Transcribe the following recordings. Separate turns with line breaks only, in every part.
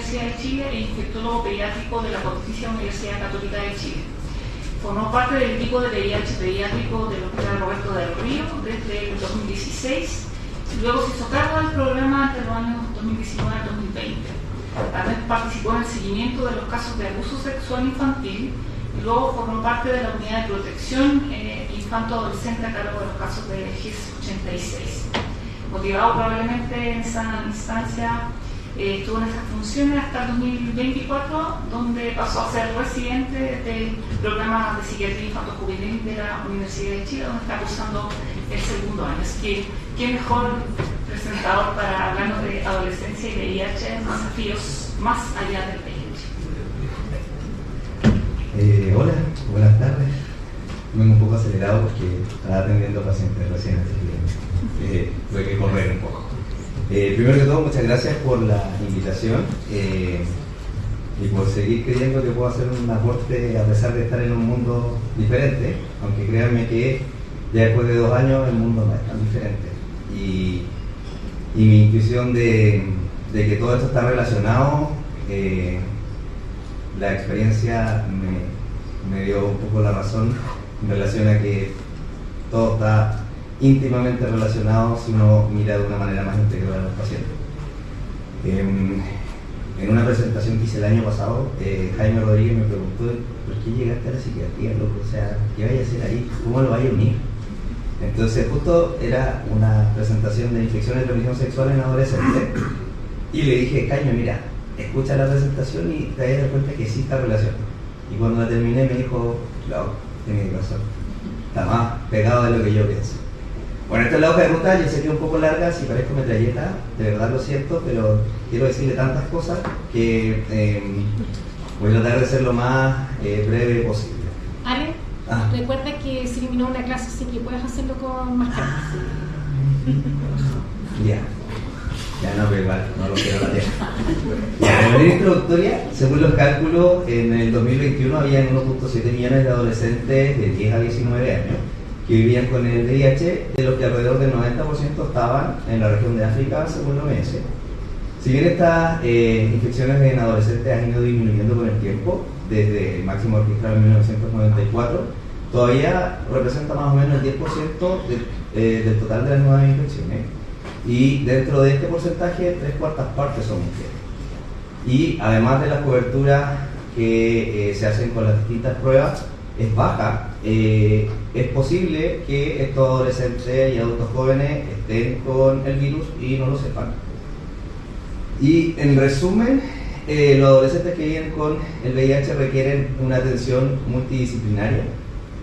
Universidad de Chile e infectólogo pediátrico de la Pontificia Universidad Católica de Chile. Formó parte del equipo de VIH pediátrico del Hospital Roberto del Río desde el 2016 y luego se hizo cargo del programa entre los años 2019 y 2020. También participó en el seguimiento de los casos de abuso sexual infantil y luego formó parte de la unidad de protección infanto-adolescente a cargo de los casos de GIS 86. Motivado probablemente en esa instancia, estuvo en esas funciones hasta el 2024, donde pasó a ser residente del programa de psiquiatría infanto-juvenil de la Universidad de Chile, donde está cursando el segundo año. Así que, ¿qué mejor presentador para hablarnos de adolescencia y VIH, desafíos más allá del VIH?
Hola, buenas tardes. Vengo un poco acelerado porque estaba atendiendo pacientes recién antes que tuve que correr un poco. Primero que todo, muchas gracias por la invitación y por seguir creyendo que puedo hacer un aporte a pesar de estar en un mundo diferente, aunque créanme que ya después de 2 años el mundo no es tan diferente. Y mi intuición de que todo esto está relacionado, la experiencia me dio un poco la razón en relación a que todo está íntimamente relacionado si uno mira de una manera más integral a los pacientes. En una presentación que hice el año pasado, Jaime Rodríguez me preguntó: ¿por qué llegaste a la psiquiatría, loco? O sea, ¿qué vaya a hacer ahí? ¿Cómo lo vaya a unir? Entonces justo era una presentación de infecciones de transmisión sexual en adolescentes y le dije: Jaime, mira, escucha la presentación y te vas a dar cuenta que sí está relacionado. Y cuando la terminé me dijo: claro, tienes razón, está más pegado de lo que yo pienso. Bueno, esta es la hoja de ruta. Yo sé que es un poco larga, si parezco metralleta, de verdad lo siento, pero quiero decirle tantas cosas que voy a tratar de ser lo más breve posible.
Ale, recuerda que se eliminó una clase, así que puedes hacerlo con más calma.
Ya no, pero igual, no lo quiero la tierra. Ya, de manera introductoria, según los cálculos, en el 2021 había 1.7 millones de adolescentes de 10 a 19 años que vivían con el VIH, de los que alrededor del 90% estaban en la región de África, según la OMS. Si bien estas infecciones en adolescentes han ido disminuyendo con el tiempo, desde el máximo registrado en 1994, todavía representa más o menos el 10% del total de las nuevas infecciones. Y dentro de este porcentaje, 3/4 partes son mujeres. Y además de las coberturas que se hacen con las distintas pruebas, es baja. Es posible que estos adolescentes y adultos jóvenes estén con el virus y no lo sepan. Y en resumen, los adolescentes que viven con el VIH requieren una atención multidisciplinaria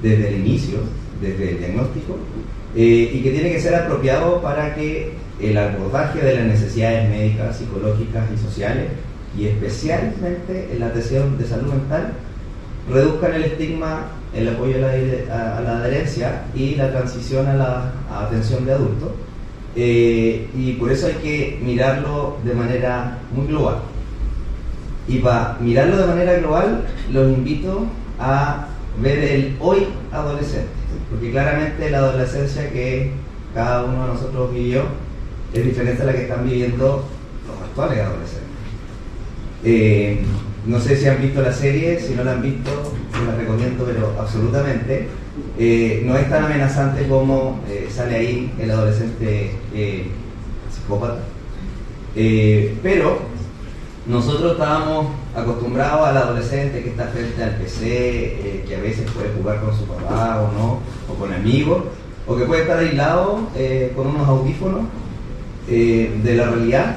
desde el inicio, desde el diagnóstico, y que tiene que ser apropiado para que el abordaje de las necesidades médicas, psicológicas y sociales, y especialmente en la atención de salud mental, reduzcan el estigma, el apoyo a la adherencia y la transición a la atención de adultos. Y por eso hay que mirarlo de manera muy global. Y para mirarlo de manera global, los invito a ver el hoy adolescente, porque claramente la adolescencia que cada uno de nosotros vivió es diferente a la que están viviendo los actuales adolescentes. No sé si han visto la serie, si no la han visto, se la recomiendo, pero absolutamente. No es tan amenazante como sale ahí el adolescente psicópata. Pero nosotros estábamos acostumbrados al adolescente que está frente al PC, que a veces puede jugar con su papá o no, o con amigos, o que puede estar aislado con unos audífonos de la realidad.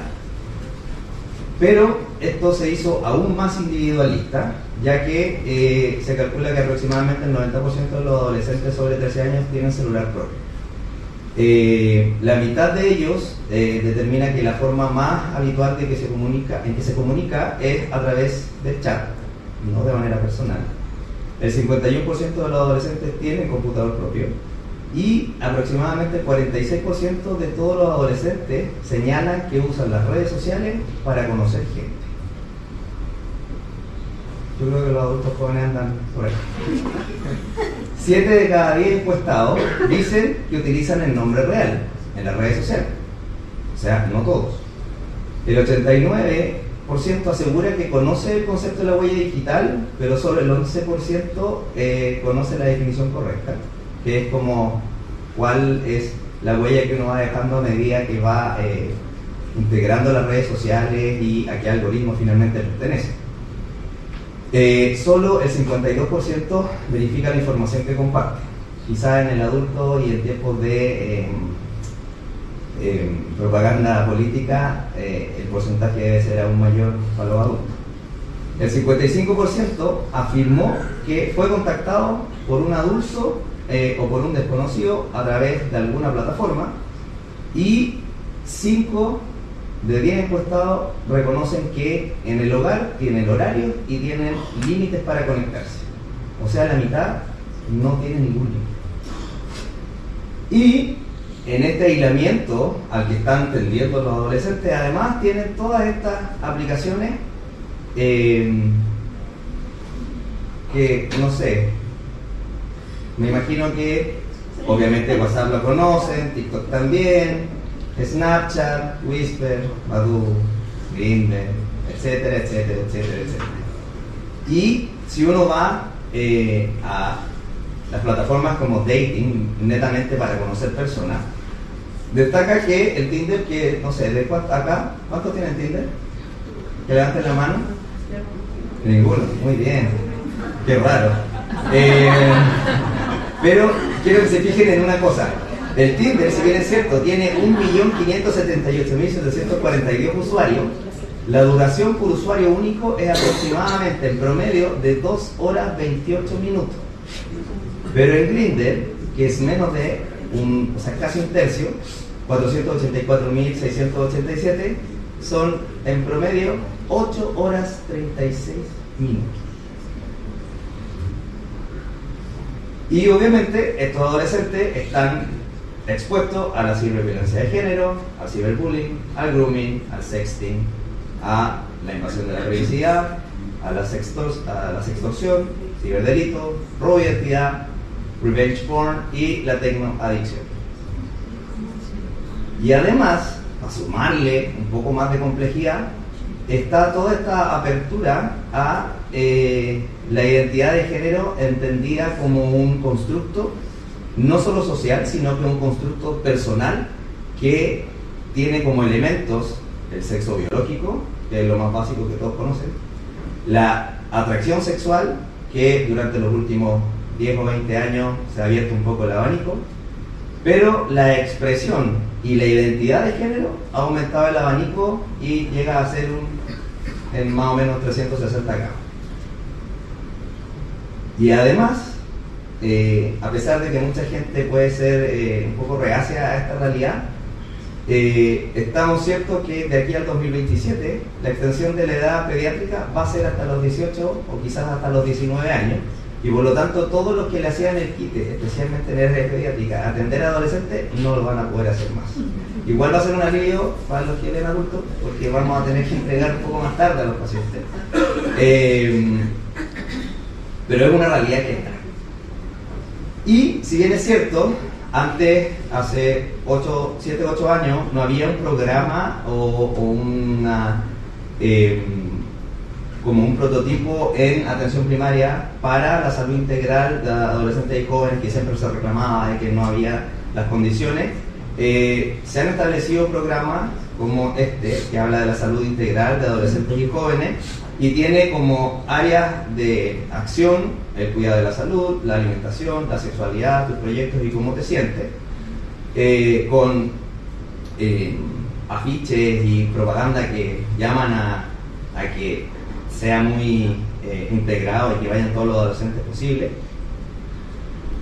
Pero esto se hizo aún más individualista, ya que se calcula que aproximadamente el 90% de los adolescentes sobre 13 años tienen celular propio. La mitad de ellos determina que la forma más habitual en que se comunica es a través del chat, no de manera personal. El 51% de los adolescentes tienen computador propio y aproximadamente el 46% de todos los adolescentes señalan que usan las redes sociales para conocer gente. Yo creo que los adultos jóvenes andan por ahí. 7 de cada 10 encuestados dicen que utilizan el nombre real en las redes sociales. O sea, no todos. El 89% asegura que conoce el concepto de la huella digital, pero solo el 11% conoce la definición correcta, que es como cuál es la huella que uno va dejando a medida que va integrando las redes sociales y a qué algoritmo finalmente pertenece. Solo el 52% verifica la información que comparte. Quizá en el adulto y en tiempos de propaganda política el porcentaje debe ser aún mayor para los adultos. El 55% afirmó que fue contactado por un adulto o por un desconocido a través de alguna plataforma, y 5 de 10 encuestados reconocen que en el hogar tienen horarios y tienen límites para conectarse. O sea, la mitad no tiene ningún límite. Y en este aislamiento al que están tendiendo los adolescentes, además tienen todas estas aplicaciones que, no sé, me imagino que obviamente WhatsApp lo conocen, TikTok también, Snapchat, Whisper, Badoo, Grindr, etcétera, etcétera, etcétera, etcétera. Y si uno va a las plataformas como dating, netamente para conocer personas, destaca que el Tinder, que no sé, acá, ¿cuántos tienen Tinder? Que levanten la mano. Ninguno, muy bien, qué raro. Pero quiero que se fijen en una cosa. El Tinder, si bien es cierto, tiene 1.578.742 usuarios. La duración por usuario único es aproximadamente en promedio de 2 horas 28 minutos. Pero en Grindr, que es menos de casi un tercio, 484.687, son en promedio 8 horas 36 minutos. Y obviamente estos adolescentes están expuestos a la ciberviolencia de género, al ciberbullying, al grooming, al sexting, a la invasión de la privacidad, a la sextorsión, ciberdelito, robo de identidad, revenge porn y la tecnoadicción. Y además, para sumarle un poco más de complejidad, está toda esta apertura a la identidad de género entendida como un constructo no solo social, sino que un constructo personal que tiene como elementos el sexo biológico, que es lo más básico que todos conocen, la atracción sexual, que durante los últimos 10 o 20 años se ha abierto un poco el abanico, pero la expresión y la identidad de género ha aumentado el abanico y llega a ser en más o menos 360 grados. Y además, a pesar de que mucha gente puede ser un poco reacia a esta realidad, estamos ciertos que de aquí al 2027 la extensión de la edad pediátrica va a ser hasta los 18 o quizás hasta los 19 años, y por lo tanto todos los que le hacían el quite, especialmente en edad pediátrica, atender a adolescentes, no lo van a poder hacer más. Igual va a ser un alivio para los que eran adultos, porque vamos a tener que entregar un poco más tarde a los pacientes, pero es una realidad que está. Y si bien es cierto, antes, hace 7 u 8 años, no había un programa o como un prototipo en atención primaria para la salud integral de adolescentes y jóvenes, que siempre se reclamaba de que no había las condiciones. Se han establecido programas como este, que habla de la salud integral de adolescentes y jóvenes, y tiene como áreas de acción el cuidado de la salud, la alimentación, la sexualidad, tus proyectos y cómo te sientes, con afiches y propaganda que llaman a que sea muy integrado y que vayan todos los adolescentes posibles.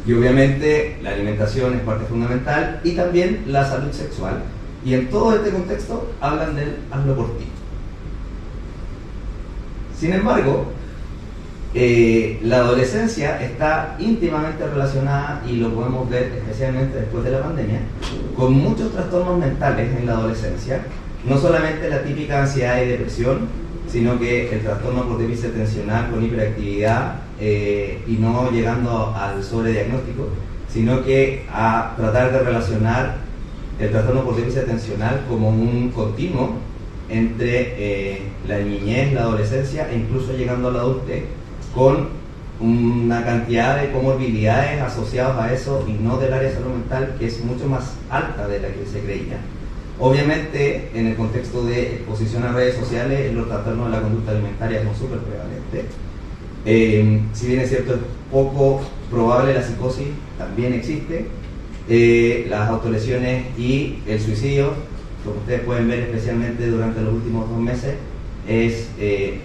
Y obviamente la alimentación es parte fundamental, y también la salud sexual. Y en todo este contexto hablan del hazlo por ti. Sin embargo, la adolescencia está íntimamente relacionada, y lo podemos ver especialmente después de la pandemia, con muchos trastornos mentales en la adolescencia. No solamente la típica ansiedad y depresión, sino que el trastorno por déficit atencional con hiperactividad, y no llegando al sobrediagnóstico, sino que a tratar de relacionar el trastorno por déficit atencional como un continuo entre la niñez, la adolescencia e incluso llegando a la adultez, con una cantidad de comorbilidades asociadas a eso y no del área de salud mental que es mucho más alta de la que se creía. Obviamente, en el contexto de exposición a redes sociales, los trastornos de la conducta alimentaria son súper prevalentes. Si bien es cierto, es poco probable la psicosis, también existe. Las autolesiones y el suicidio, como ustedes pueden ver especialmente durante los últimos 2 meses, es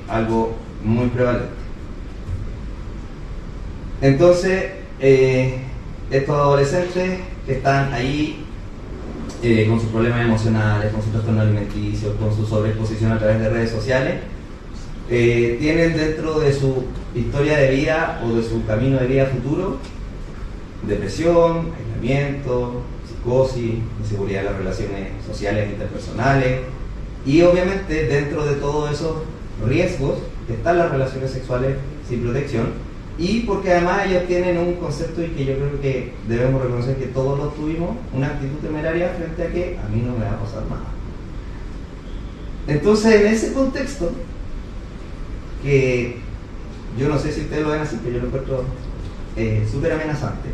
algo muy prevalente. Entonces, estos adolescentes que están ahí con sus problemas emocionales, con su trastorno alimenticio, con su sobreexposición a través de redes sociales, tienen dentro de su historia de vida o de su camino de vida futuro depresión, aislamiento, psicosis, inseguridad en las relaciones sociales e interpersonales, y obviamente dentro de todos esos riesgos están las relaciones sexuales sin protección, y porque además ellos tienen un concepto y que yo creo que debemos reconocer que todos lo tuvimos, una actitud temeraria frente a que a mí no me va a pasar nada. Entonces, en ese contexto, que yo no sé si ustedes lo ven así, pero yo lo encuentro súper amenazante,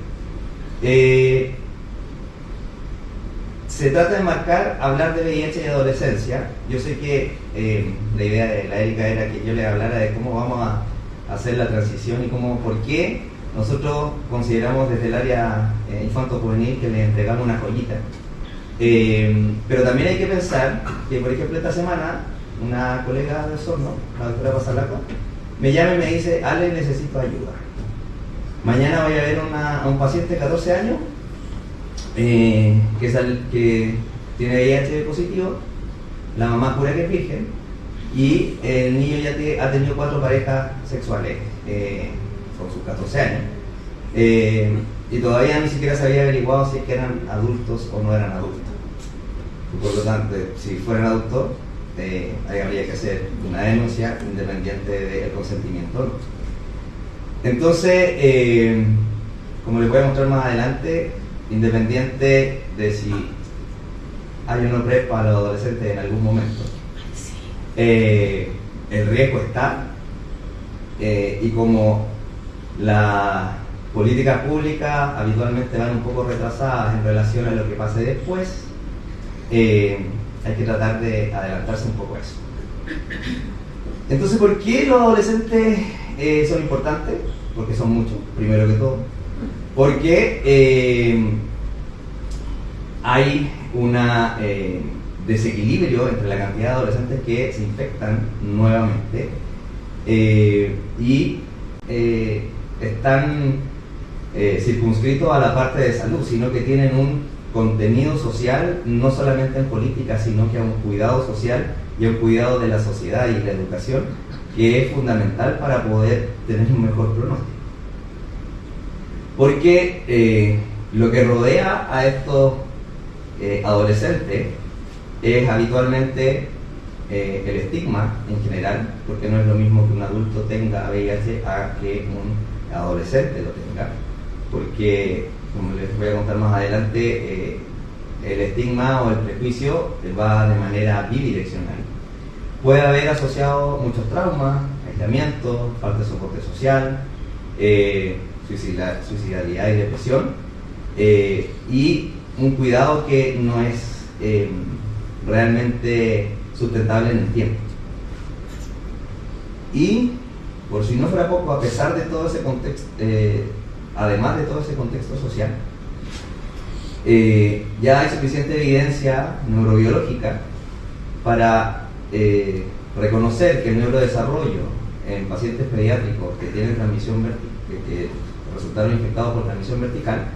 se trata de marcar, hablar de VIH y adolescencia. Yo sé que la idea de la Erika era que yo le hablara de cómo vamos a hacer la transición y cómo, por qué nosotros consideramos desde el área infanto-juvenil que le entregamos una joyita. Pero también hay que pensar que, por ejemplo, esta semana una colega de Osorno, la doctora Pasalaco, me llama y me dice: Ale, necesito ayuda. Mañana voy a ver a un paciente de 14 años que tiene VIH positivo, la mamá jura que es virgen, y el niño ya ha tenido 4 parejas sexuales con sus 14 años, y todavía ni siquiera se había averiguado si es que eran adultos o no eran adultos. Por lo tanto, si fueran adultos, habría que hacer una denuncia independiente del consentimiento, ¿no? Entonces, como les voy a mostrar más adelante, independiente de si hay una PrEP para los adolescentes en algún momento, el riesgo está, y como las políticas públicas habitualmente van un poco retrasadas en relación a lo que pase después, hay que tratar de adelantarse un poco a eso. Entonces, ¿por qué los adolescentes son importantes? Porque son muchos, primero que todo. Porque hay un desequilibrio entre la cantidad de adolescentes que se infectan nuevamente y están circunscritos a la parte de salud, sino que tienen un contenido social, no solamente en política, sino que a un cuidado social y a un cuidado de la sociedad y la educación, que es fundamental para poder tener un mejor pronóstico. Porque lo que rodea a estos adolescentes es habitualmente el estigma en general, porque no es lo mismo que un adulto tenga VIH a que un adolescente lo tenga, porque, como les voy a contar más adelante, el estigma o el prejuicio va de manera bidireccional. Puede haber asociado muchos traumas, aislamiento, falta de soporte social, suicidalidad y depresión, y un cuidado que no es realmente sustentable en el tiempo. Y, por si no fuera poco, a pesar de todo ese contexto, además de todo ese contexto social, ya hay suficiente evidencia neurobiológica para reconocer que el neurodesarrollo en pacientes pediátricos que tienen transmisión que resultaron infectados por transmisión vertical,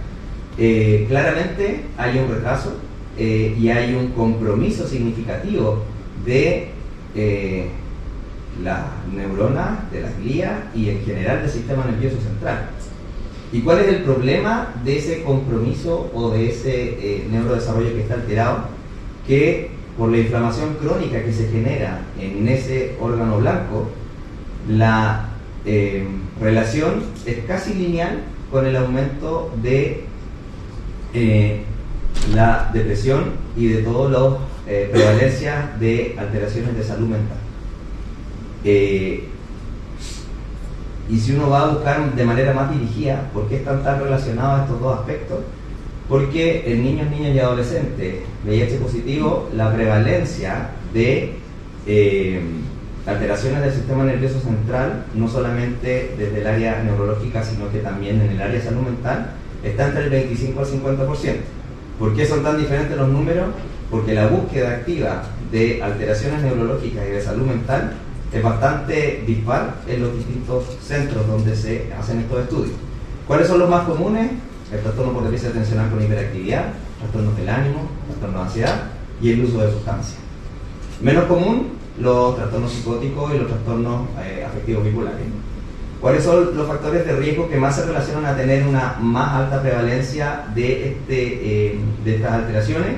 claramente hay un retraso y hay un compromiso significativo de las neuronas, de las glías y en general del sistema nervioso central. ¿Y cuál es el problema de ese compromiso o de ese neurodesarrollo que está alterado? Que por la inflamación crónica que se genera en ese órgano blanco, la relación es casi lineal con el aumento de la depresión y de todos los prevalencia de alteraciones de salud mental. Y si uno va a buscar de manera más dirigida, ¿por qué están tan relacionados estos dos aspectos? Porque en niños, niñas y adolescentes VIH positivo, la prevalencia de alteraciones del sistema nervioso central, no solamente desde el área neurológica, sino que también en el área de salud mental, está entre el 25 al 50%. ¿Por qué son tan diferentes los números? Porque la búsqueda activa de alteraciones neurológicas y de salud mental es bastante dispar en los distintos centros donde se hacen estos estudios. ¿Cuáles son los más comunes? El trastorno por déficit atencional con hiperactividad, trastornos del ánimo, trastornos de ansiedad y el uso de sustancias. Menos común, los trastornos psicóticos y los trastornos afectivos bipolares. ¿Cuáles son los factores de riesgo que más se relacionan a tener una más alta prevalencia de estas alteraciones?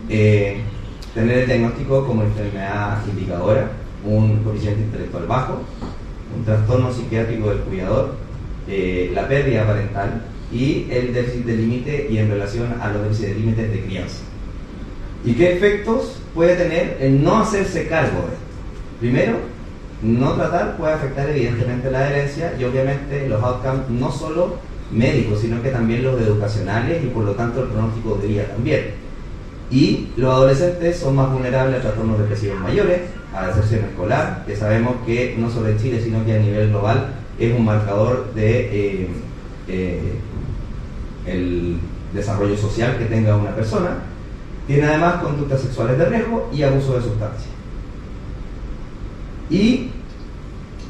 Tener el diagnóstico como enfermedad indicadora, un coeficiente intelectual bajo, un trastorno psiquiátrico del cuidador, la pérdida parental y el déficit de límite y en relación a los déficits de límites de crianza. ¿Y qué efectos puede tener el no hacerse cargo de esto? Primero, no tratar puede afectar evidentemente la herencia y obviamente los outcomes no solo médicos, sino que también los educacionales y por lo tanto el pronóstico de vida también. Y los adolescentes son más vulnerables a trastornos depresivos mayores, a deserción escolar, que sabemos que no solo en Chile, sino que a nivel global es un marcador de el desarrollo social que tenga una persona. Tiene además conductas sexuales de riesgo y abuso de sustancias. Y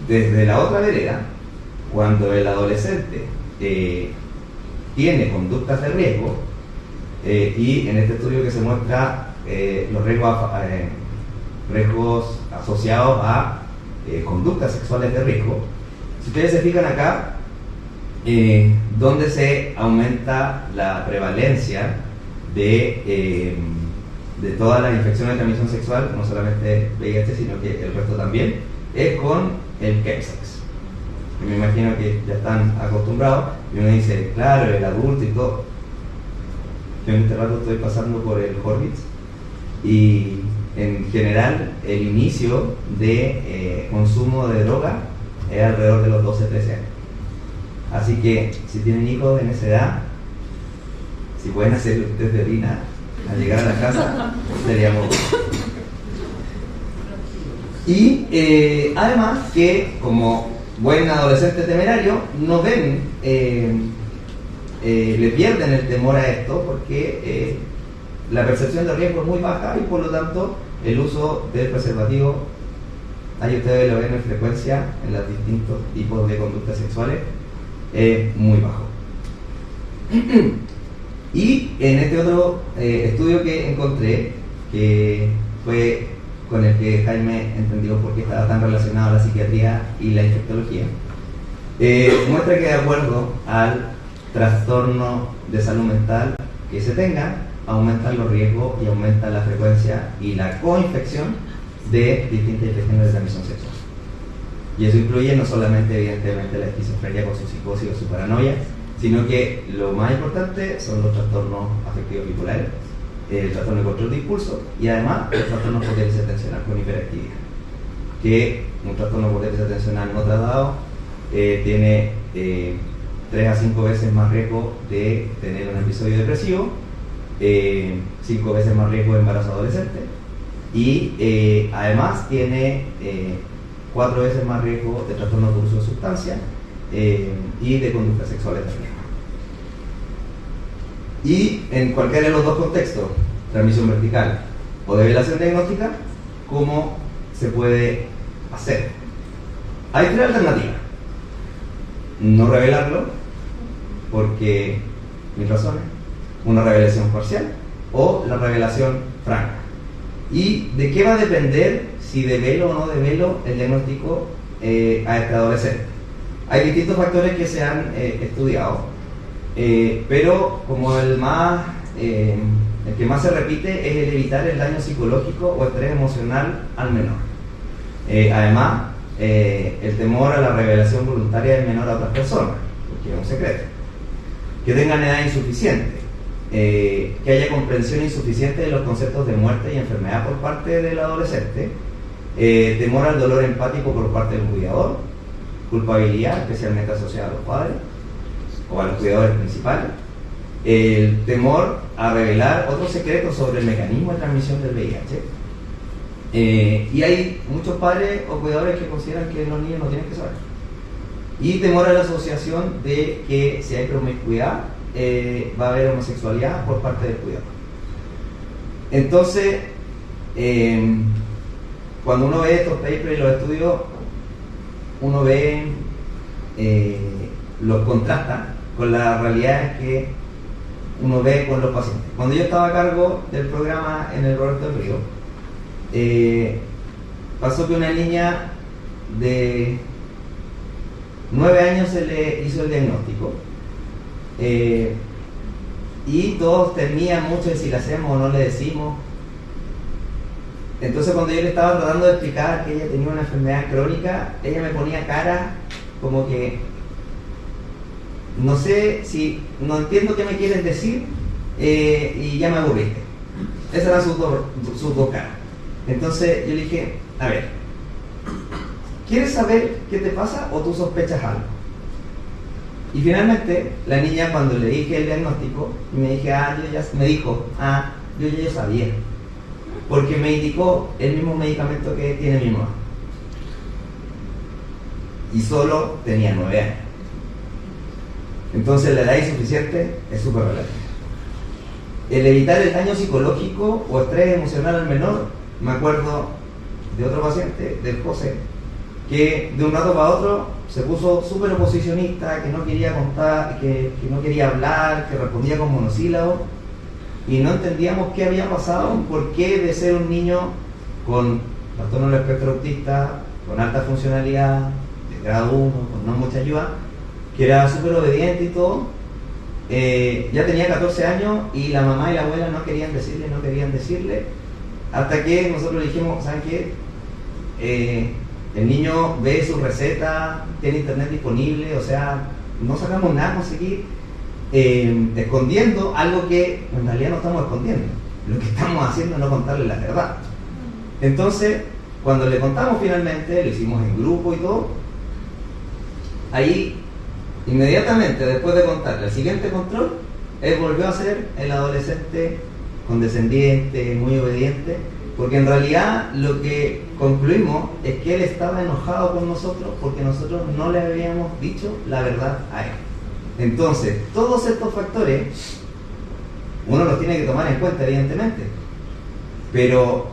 desde la otra vereda, cuando el adolescente tiene conductas de riesgo, y en este estudio que se muestra los riesgos asociados a conductas sexuales de riesgo, si ustedes se fijan acá, donde se aumenta la prevalencia de todas las infecciones de transmisión sexual, no solamente VIH, sino que el resto también, es con el chemsex. Me imagino que ya están acostumbrados, y uno dice, claro, el adulto y todo. Yo en este rato estoy pasando por el Horvitz, y en general el inicio de consumo de droga es alrededor de los 12-13 años. Así que si tienen hijos en esa edad, si pueden hacer el test de orina al llegar a la casa, sería muy bueno. Y además que como buen adolescente temerario, no ven, le pierden el temor a esto porque la percepción de riesgo es muy baja y por lo tanto el uso del preservativo, ahí ustedes lo ven en frecuencia en los distintos tipos de conductas sexuales, es muy bajo. Y en este otro estudio que encontré, que fue con el que Jaime entendió por qué estaba tan relacionado la psiquiatría y la infectología, muestra que de acuerdo al trastorno de salud mental que se tenga, aumentan los riesgos y aumenta la frecuencia y la coinfección de distintas infecciones de transmisión sexual. Y eso incluye no solamente evidentemente la esquizofrenia con su psicosis o su paranoia, sino que lo más importante son los trastornos afectivos bipolares, el trastorno de control de impulso y además el trastorno por déficit atencional con hiperactividad, que un trastorno por déficit atencional no tratado tiene 3 a 5 veces más riesgo de tener un episodio depresivo, 5 veces más riesgo de embarazo adolescente y además tiene 4 veces más riesgo de trastorno de uso de sustancias y de conductas sexuales de riesgo. Y en cualquiera de los dos contextos, transmisión vertical o develación diagnóstica, ¿cómo se puede hacer? Hay 3 alternativas. No revelarlo, porque mis razones, una revelación parcial o la revelación franca. ¿Y de qué va a depender si develo o no develo el diagnóstico a este adolescente? Hay distintos factores que se han estudiado, pero como el que más se repite es el evitar el daño psicológico o estrés emocional al menor. Además, el temor a la revelación voluntaria del menor a otras personas, porque es un secreto. Que tengan edad insuficiente. que haya comprensión insuficiente de los conceptos de muerte y enfermedad por parte del adolescente, temor al dolor empático por parte del cuidador, culpabilidad, especialmente asociada a los padres o a los cuidadores principales, el temor a revelar otros secretos sobre el mecanismo de transmisión del VIH. Y hay muchos padres o cuidadores que consideran que los niños no tienen que saber. Y temor a la asociación de que si hay promiscuidad va a haber homosexualidad por parte del cuidador. Entonces, cuando uno ve estos papers y los estudios, uno ve, los contrasta con las realidades que uno ve con los pacientes. Cuando yo estaba a cargo del programa en el Roberto del Río, pasó que una niña de 9 años se le hizo el diagnóstico, y todos temían mucho de si le hacemos o no le decimos. Entonces, cuando yo le estaba tratando de explicar que ella tenía una enfermedad crónica, ella me ponía cara como que no sé si, no entiendo qué me quieres decir, y ya me aburriste. Esas eran sus dos caras. Entonces yo le dije, a ver, ¿quieres saber qué te pasa o tú sospechas algo? Y finalmente la niña, cuando le dije el diagnóstico, me dijo, yo ya sabía, porque me indicó el mismo medicamento que tiene mi mamá, y solo tenía 9 años. Entonces la edad insuficiente es súper relativa. El evitar el daño psicológico o estrés emocional al menor, me acuerdo de otro paciente, del José, que de un rato para otro se puso súper oposicionista, que no quería contar, que no quería hablar, que respondía con monosílabos, y no entendíamos qué había pasado, por qué de ser un niño con trastorno del espectro autista, con alta funcionalidad, de grado 1, con no mucha ayuda, que era súper obediente y todo, ya tenía 14 años y la mamá y la abuela no querían decirle, hasta que nosotros le dijimos, ¿saben qué? El niño ve su receta, tiene internet disponible, o sea, no sacamos nada con seguir escondiendo algo que en realidad no estamos escondiendo. Lo que estamos haciendo es no contarle la verdad. Entonces, cuando le contamos finalmente, lo hicimos en grupo y todo, ahí inmediatamente después de contarle el siguiente control, él volvió a ser el adolescente condescendiente, muy obediente, porque en realidad lo que concluimos es que él estaba enojado con nosotros porque nosotros no le habíamos dicho la verdad a él. Entonces, todos estos factores uno los tiene que tomar en cuenta, evidentemente, pero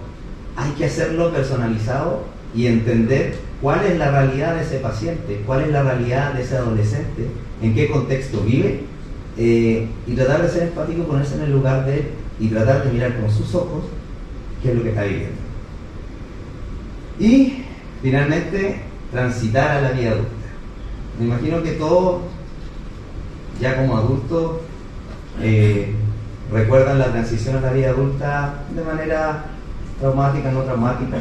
hay que hacerlo personalizado y entender cuál es la realidad de ese paciente, cuál es la realidad de ese adolescente, en qué contexto vive, y tratar de ser empático, ponerse en el lugar de él y tratar de mirar con sus ojos qué es lo que está viviendo. Y finalmente, transitar a la vida adulta. Me imagino que todos, ya como adultos, recuerdan la transición a la vida adulta de manera traumática, no traumática.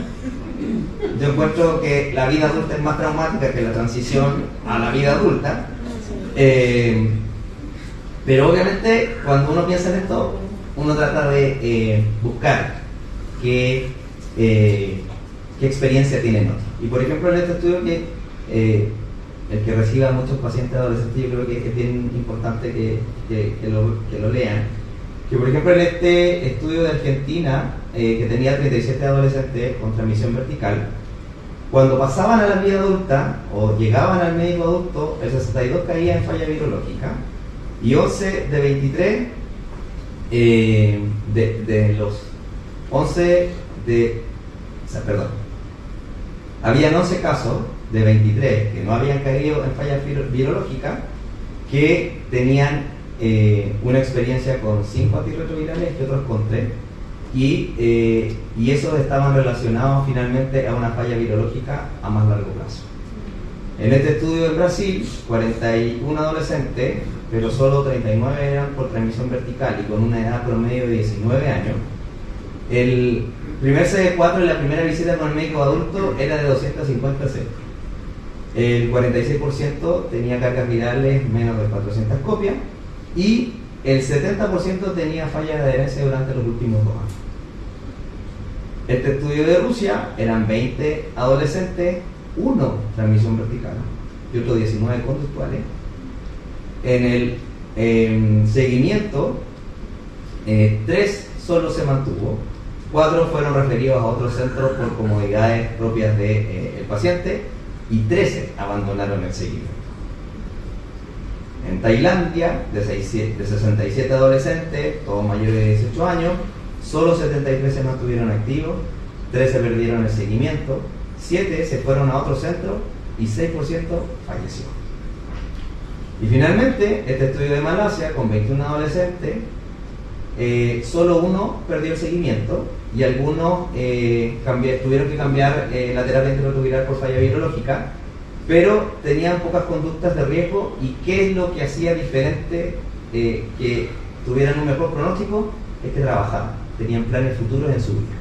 Yo encuentro que la vida adulta es más traumática que la transición a la vida adulta, pero obviamente cuando uno piensa en esto, uno trata de buscar qué experiencia tienen otros. Y por ejemplo, en este estudio, que el que reciba a muchos pacientes adolescentes, yo creo que es bien importante que lo lean, que por ejemplo en este estudio de Argentina, que tenía 37 adolescentes con transmisión vertical, cuando pasaban a la vida adulta o llegaban al médico adulto, el 62 caía en falla virológica y 11 de 23 de los 11 de, o sea, perdón, habían 11 casos de 23 que no habían caído en falla virológica, que tenían una experiencia con 5 antirretrovirales y otros con 3, y esos estaban relacionados finalmente a una falla virológica a más largo plazo. En este estudio en Brasil, 41 adolescentes, pero solo 39 eran por transmisión vertical y con una edad promedio de 19 años. El primer CD4 en la primera visita con el médico adulto era de 250 cepas. El 46% tenía cargas virales menos de 400 copias y el 70% tenía falla de adherencia durante los últimos 2 años. Este estudio de Rusia eran 20 adolescentes, 1 transmisión vertical y otro 19 conductuales. En el seguimiento, 3 solo se mantuvo, 4 fueron referidos a otros centros por comodidades propias del paciente y 13 abandonaron el seguimiento. En Tailandia, de 67 adolescentes, todos mayores de 18 años, solo 73 se mantuvieron activos, 3 se perdieron el seguimiento, 7 se fueron a otro centro y 6% falleció. Y finalmente, este estudio de Malasia, con 21 adolescentes, solo 1 perdió el seguimiento y algunos tuvieron que cambiar la terapia antirretroviral por falla virológica, pero tenían pocas conductas de riesgo. ¿Y qué es lo que hacía diferente que tuvieran un mejor pronóstico? Es que trabajaban, tenían planes futuros en su vida.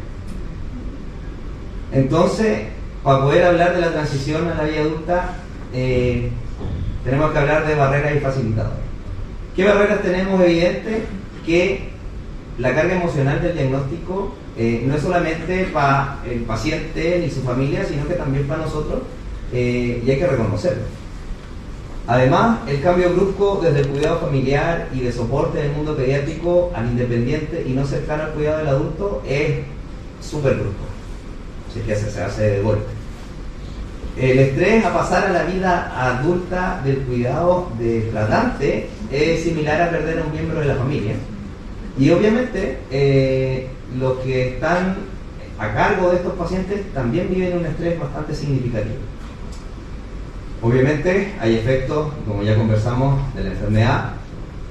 Entonces, para poder hablar de la transición a la vida adulta, tenemos que hablar de barreras y facilitadores. ¿Qué barreras tenemos evidentes? Que la carga emocional del diagnóstico no es solamente para el paciente ni su familia, sino que también para nosotros, y hay que reconocerlo. Además, el cambio brusco desde el cuidado familiar y de soporte del mundo pediátrico al independiente y no cercano al cuidado del adulto es súper brusco, si es que se hace de golpe. El estrés a pasar a la vida adulta del cuidado del tratante es similar a perder a un miembro de la familia. Y obviamente los que están a cargo de estos pacientes también viven un estrés bastante significativo. Obviamente hay efectos, como ya conversamos, de la enfermedad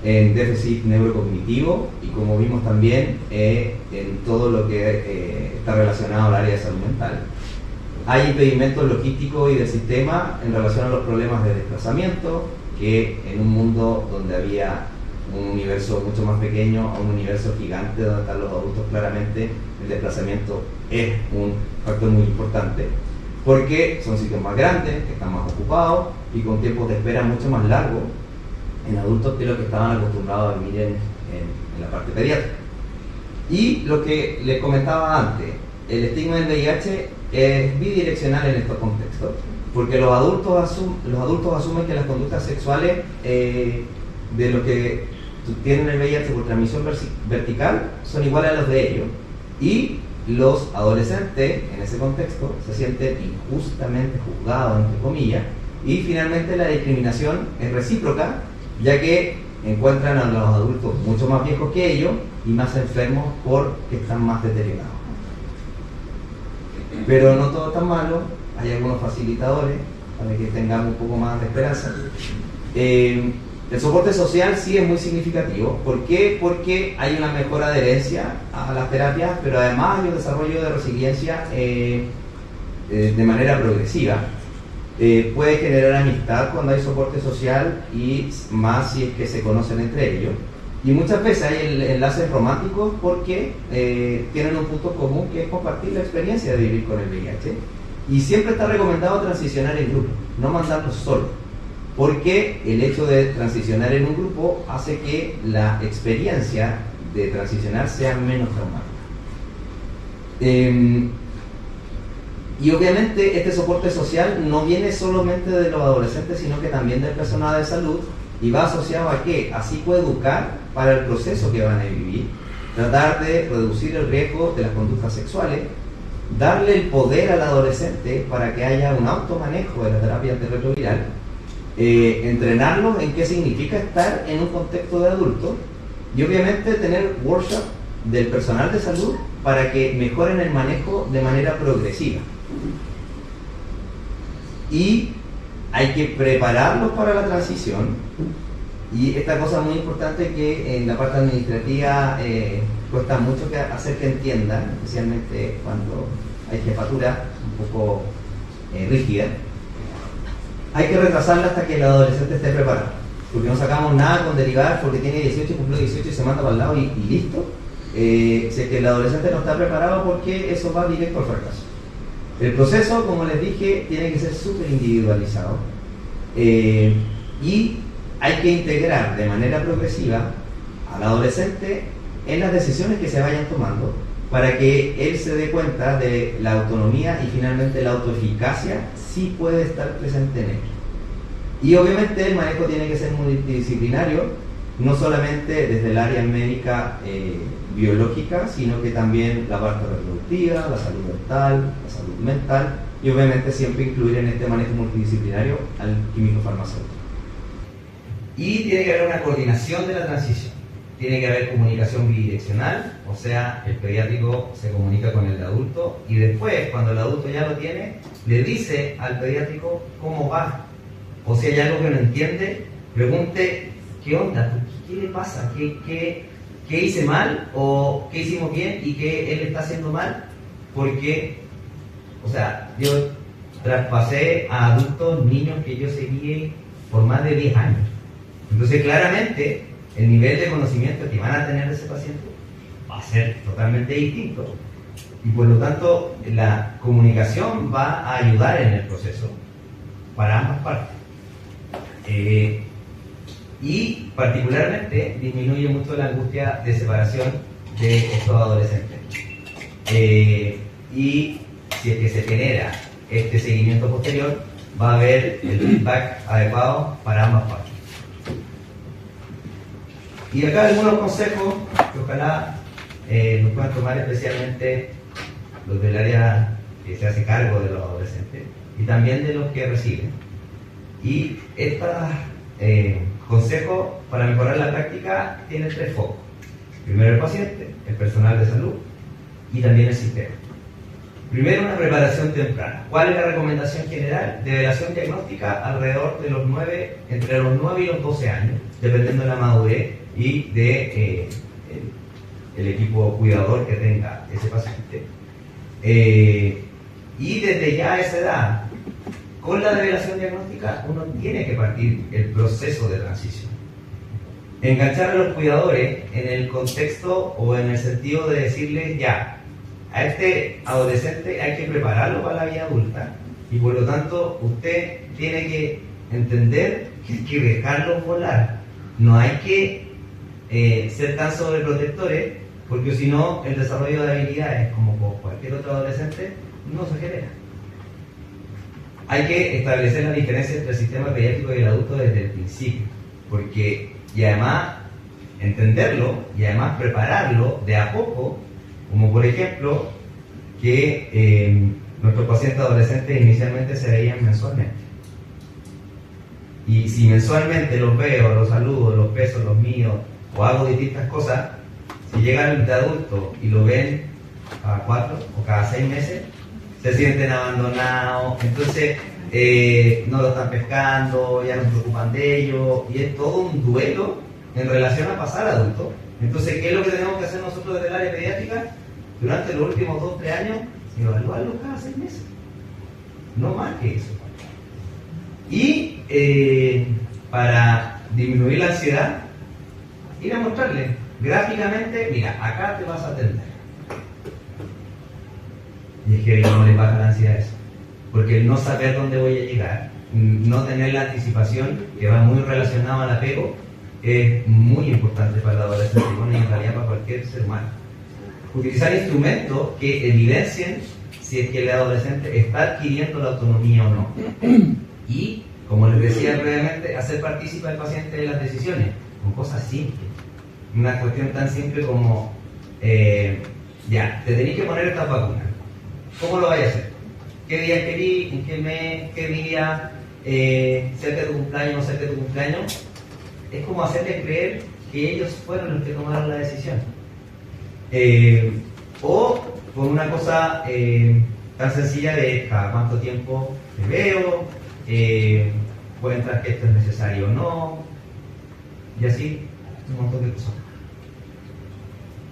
en déficit neurocognitivo y como vimos también en todo lo que está relacionado al área de salud mental. Hay impedimentos logísticos y del sistema en relación a los problemas de desplazamiento, que en un mundo donde había un universo mucho más pequeño a un universo gigante donde están los adultos, claramente el desplazamiento es un factor muy importante, porque son sitios más grandes, que están más ocupados y con tiempos de espera mucho más largos en adultos que lo que estaban acostumbrados a vivir en la parte pediátrica. Y lo que les comentaba antes, el estigma del VIH es bidireccional en estos contextos, porque los adultos asumen que las conductas sexuales de los que tienen el VIH por transmisión vertical son iguales a los de ellos, y los adolescentes en ese contexto se sienten injustamente juzgados, entre comillas, y finalmente la discriminación es recíproca, ya que encuentran a los adultos mucho más viejos que ellos y más enfermos porque están más deteriorados. Pero no todo es tan malo, hay algunos facilitadores para que tengamos un poco más de esperanza. El soporte social sí es muy significativo. ¿Por qué? Porque hay una mejor adherencia a las terapias, pero además hay un desarrollo de resiliencia de manera progresiva. Puede generar amistad cuando hay soporte social y más si es que se conocen entre ellos. Y muchas veces hay enlaces románticos porque tienen un punto común, que es compartir la experiencia de vivir con el VIH. Y siempre está recomendado transicionar en grupo, no mandarlos solos, porque el hecho de transicionar en un grupo hace que la experiencia de transicionar sea menos traumática. Y obviamente este soporte social no viene solamente de los adolescentes, sino que también del personal de salud, y va asociado a ¿qué? A psicoeducar para el proceso que van a vivir, tratar de reducir el riesgo de las conductas sexuales, darle el poder al adolescente para que haya un automanejo de la terapia antirretroviral, entrenarlos en qué significa estar en un contexto de adultos, y obviamente tener workshops del personal de salud para que mejoren el manejo de manera progresiva. Y hay que prepararlos para la transición, y esta cosa muy importante que en la parte administrativa cuesta mucho hacer que entiendan, especialmente cuando hay jefatura un poco rígida. Hay que retrasarla hasta que el adolescente esté preparado, porque no sacamos nada con derivar porque tiene 18, cumple 18 y se manda para el lado y listo. Si es que el adolescente no está preparado, porque eso va directo al fracaso. El proceso, como les dije, tiene que ser súper individualizado, y hay que integrar de manera progresiva al adolescente en las decisiones que se vayan tomando para que él se dé cuenta de la autonomía y finalmente la autoeficacia sí puede estar presente en él. Y obviamente el manejo tiene que ser multidisciplinario, no solamente desde el área médica biológica, sino que también la parte reproductiva, la salud mental, y obviamente siempre incluir en este manejo multidisciplinario al químico farmacéutico. Y tiene que haber una coordinación de la transición, tiene que haber comunicación bidireccional, o sea, el pediátrico se comunica con el adulto y después, cuando el adulto ya lo tiene, le dice al pediátrico cómo va, o si hay algo que no entiende, pregunte qué onda, qué le pasa, qué hice mal o qué hicimos bien y qué él está haciendo mal, porque, o sea, yo traspasé a adultos, niños que yo seguí por más de 10 años. Entonces, claramente, el nivel de conocimiento que van a tener de ese paciente va a ser totalmente distinto. Y por lo tanto, la comunicación va a ayudar en el proceso para ambas partes. Y particularmente disminuye mucho la angustia de separación de estos adolescentes. Y si es que se genera este seguimiento posterior, va a haber el feedback adecuado para ambas partes. Y acá algunos consejos que ojalá nos puedan tomar, especialmente los del área que se hace cargo de los adolescentes y también de los que reciben. Y estos consejos para mejorar la práctica tienen 3 focos. Primero el paciente, el personal de salud y también el sistema. Primero, una preparación temprana. ¿Cuál es la recomendación general? Develación diagnóstica alrededor de entre los 9 y los 12 años, dependiendo de la madurez y de el equipo cuidador que tenga ese paciente. Y desde ya a esa edad, con la develación diagnóstica, uno tiene que partir el proceso de transición. Enganchar a los cuidadores en el contexto o en el sentido de decirles ya, a este adolescente hay que prepararlo para la vida adulta y por lo tanto usted tiene que entender que hay que dejarlo volar. No hay que ser tan sobreprotectores porque si no el desarrollo de habilidades como con cualquier otro adolescente no se genera. Hay que establecer la diferencia entre el sistema pediátrico y el adulto desde el principio y además entenderlo y además prepararlo de a poco, como por ejemplo que nuestros pacientes adolescentes inicialmente se veían mensualmente. Y si mensualmente los veo, los saludo, los peso, los mío, o hago distintas cosas, si llegan de adulto y lo ven cada 4 o cada 6 meses, se sienten abandonados, entonces no lo están pescando, ya no se preocupan de ellos, y es todo un duelo en relación a pasar a adulto. Entonces, ¿qué es lo que tenemos que hacer nosotros desde el área pediátrica? Durante los últimos 2-3 años, evaluarlos cada 6 meses. No más que eso. Y para disminuir la ansiedad, ir a mostrarle gráficamente, mira, acá te vas a atender. Y es que no les baja la ansiedad eso. Porque el no saber dónde voy a llegar, no tener la anticipación, que va muy relacionado al apego, es muy importante para el adolescente y en realidad para cualquier ser humano. Utilizar instrumentos que evidencien si es que el adolescente está adquiriendo la autonomía o no. Y, como les decía previamente, hacer partícipe al paciente de las decisiones, con cosas simples. Una cuestión tan simple como, ya, te tenés que poner esta vacuna. ¿Cómo lo vais a hacer? ¿Qué día querís? ¿En qué mes? ¿Qué día? ¿Cerca de tu cumpleaños o no cerca de tu cumpleaños? Es como hacerles creer que ellos fueron los que tomaron la decisión. O con una cosa tan sencilla de cada cuánto tiempo te veo, puede entrar que esto es necesario o no, y así un montón de cosas.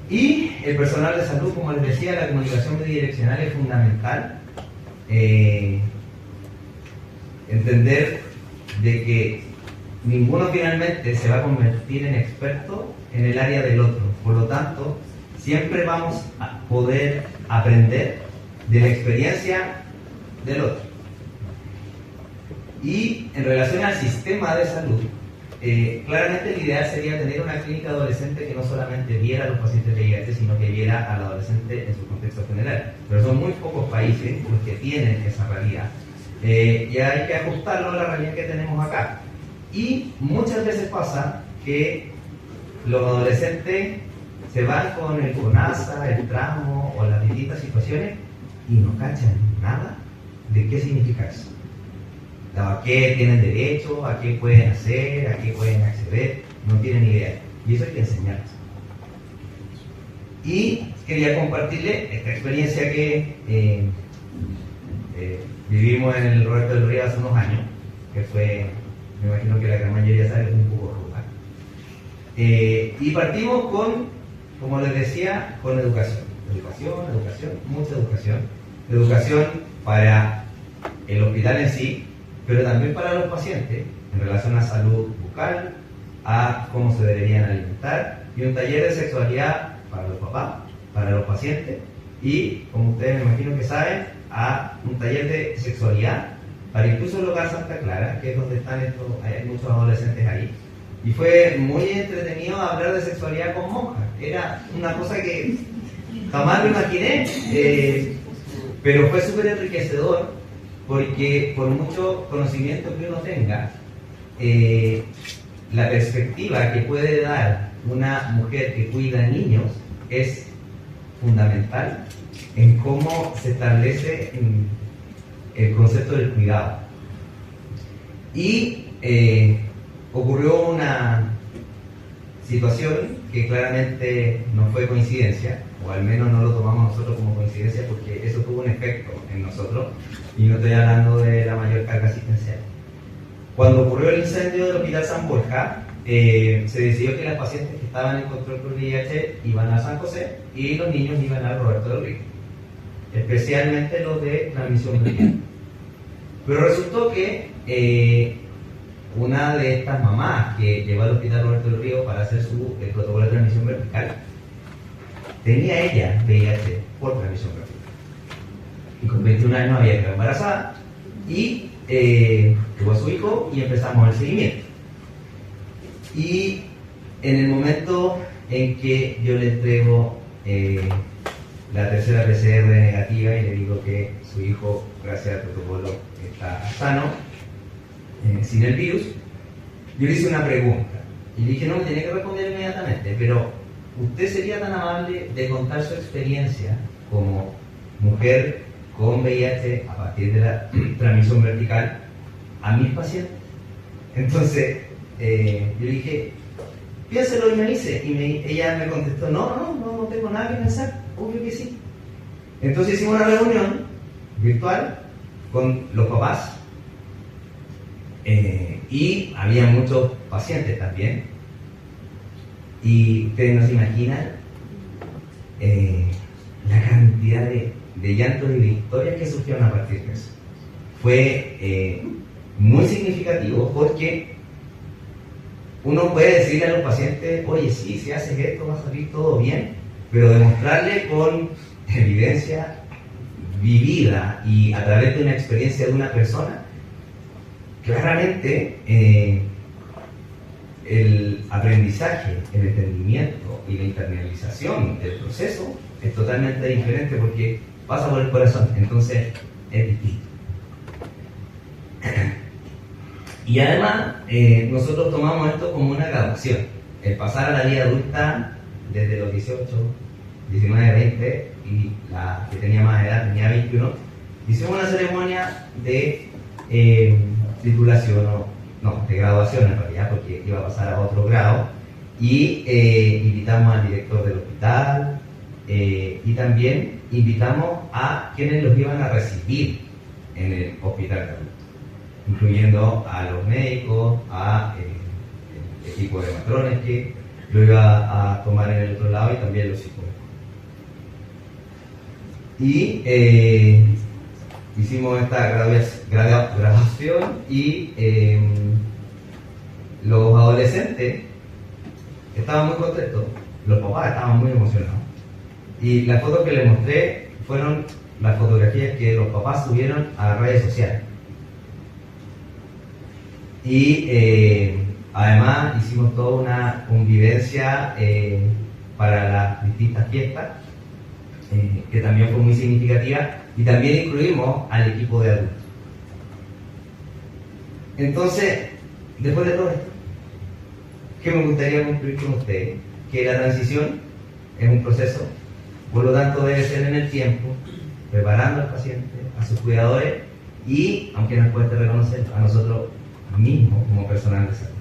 Y el personal de salud, como les decía, la comunicación bidireccional es fundamental. Entender de que ninguno finalmente se va a convertir en experto en el área del otro. Por lo tanto, siempre vamos a poder aprender de la experiencia del otro. Y en relación al sistema de salud, claramente el ideal sería tener una clínica adolescente que no solamente viera a los pacientes de VIH, sino que viera al adolescente en su contexto general. Pero son muy pocos países los que tienen esa realidad. Y hay que ajustarlo a la realidad que tenemos acá. Y muchas veces pasa que los adolescentes se van con el FONASA, el tramo o las distintas situaciones y no cachan nada de qué significa eso. ¿A qué tienen derecho? ¿A qué pueden hacer? ¿A qué pueden acceder? No tienen idea. Y eso hay que enseñarles. Y quería compartirle esta experiencia que vivimos en el Roberto del Río hace unos años, que fue, me imagino que la gran mayoría sabe, un poco ruda. Y partimos con, como les decía, con educación. Educación, mucha educación. Educación para el hospital en sí, pero también para los pacientes, en relación a salud bucal, a cómo se deberían alimentar, y un taller de sexualidad para los papás, para los pacientes, y, como ustedes me imagino que saben, a un taller de sexualidad para incluso el hogar Santa Clara, que es donde están hay muchos adolescentes ahí. Y fue muy entretenido hablar de sexualidad con monjas. Era una cosa que jamás me imaginé, pero fue súper enriquecedor, porque por mucho conocimiento que uno tenga, la perspectiva que puede dar una mujer que cuida a niños es fundamental en cómo se establece el concepto del cuidado. Y ocurrió una situación que claramente no fue coincidencia, o al menos no lo tomamos nosotros como coincidencia, porque eso tuvo un efecto en nosotros, y no estoy hablando de la mayor carga asistencial. Cuando ocurrió el incendio del Hospital San Borja, se decidió que las pacientes que estaban en control por VIH iban a San José y los niños iban a Roberto del Río, especialmente los de transmisión vertical. Pero resultó que una de estas mamás que llevó al Hospital Roberto del Río para hacer el protocolo de transmisión vertical, tenía ella VIH por transmisión vertical. Y con 21 años había quedado embarazada y tuvo a su hijo y empezamos el seguimiento. Y en el momento en que yo le entrego la tercera PCR negativa y le digo que su hijo, gracias al protocolo, está sano, sin el virus, yo le hice una pregunta y le dije, no me tiene que responder inmediatamente, pero ¿usted sería tan amable de contar su experiencia como mujer con VIH a partir de la transmisión vertical a mis pacientes? Entonces yo le dije, piénselo y me dice, y ella me contestó, no tengo nada que pensar, obvio que sí. Entonces hicimos una reunión virtual con los papás, y había muchos pacientes también, y ustedes no se imaginan la cantidad de llantos y de historias que surgieron a partir de eso. Fue muy significativo, porque uno puede decirle a los pacientes, oye, sí, si haces esto va a salir todo bien, pero demostrarle con evidencia vivida y a través de una experiencia de una persona, claramente el aprendizaje, el entendimiento y la internalización del proceso es totalmente diferente, porque pasa por el corazón, entonces es distinto. Y además, nosotros tomamos esto como una graduación. El pasar a la vida adulta desde los 18, 19, 20, y la que tenía más edad tenía 21, hicimos una ceremonia de titulación, de graduación en realidad, porque iba a pasar a otro grado, y invitamos al director del hospital, y también invitamos a quienes los iban a recibir en el hospital de adultos, incluyendo a los médicos, a el equipo de matrones que lo iba a tomar en el otro lado, y también los psicólogos. Y hicimos esta graduación, y los adolescentes estaban muy contentos, los papás estaban muy emocionados, y las fotos que les mostré fueron las fotografías que los papás subieron a las redes sociales. Y Además, hicimos toda una convivencia para las distintas fiestas, que también fue muy significativa, y también incluimos al equipo de adultos. Entonces, después de todo esto, ¿qué me gustaría concluir con ustedes? Que la transición es un proceso, por lo tanto debe ser en el tiempo, preparando al paciente, a sus cuidadores y, aunque nos cueste reconocer, a nosotros mismos como personal de salud.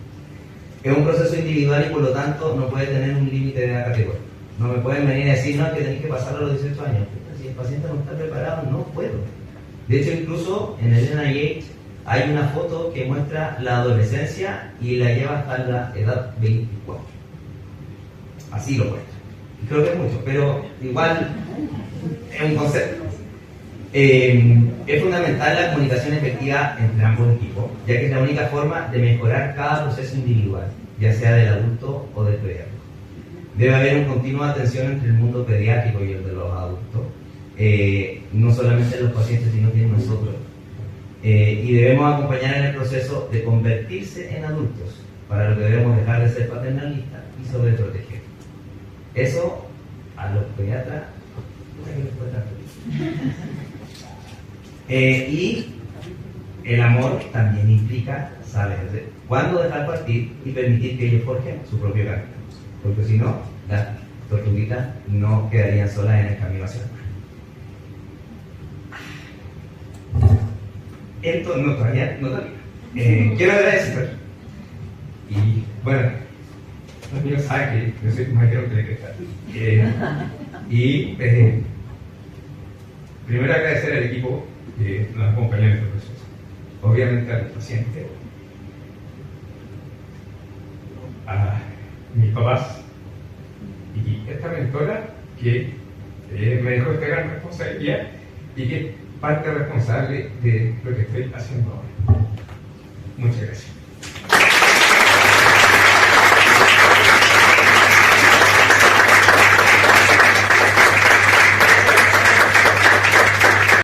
Es un proceso individual y por lo tanto no puede tener un límite de edad categórico. No me pueden venir a decir, no, que tenéis que pasarlo a los 18 años. Si el paciente no está preparado, no puedo. De hecho, incluso en el NIH hay una foto que muestra la adolescencia y la lleva hasta la edad 24. Así lo muestra. Creo que es mucho, pero igual es un concepto. Es fundamental la comunicación efectiva entre ambos equipos, ya que es la única forma de mejorar cada proceso individual, ya sea del adulto o del pediátrico. Debe haber una continua atención entre el mundo pediátrico y el de los adultos, no solamente los pacientes, sino que nosotros. Y debemos acompañar en el proceso de convertirse en adultos, para lo que debemos dejar de ser paternalistas y sobreproteger. Eso a los pediatras no les puede dar. Y el amor también implica saber cuándo dejar partir y permitir que ellos forjen su propio camino, porque si no, las tortuguitas no quedarían solas en el camino hacia el mar. Esto no todavía. Quiero agradecer. Y bueno, los niños saben que yo soy más que y primero agradecer al equipo que nos acompañó en este proceso. Obviamente a los pacientes, a mis papás y esta mentora que me dejó esta gran responsabilidad y que es parte responsable de lo que estoy haciendo ahora. Muchas gracias.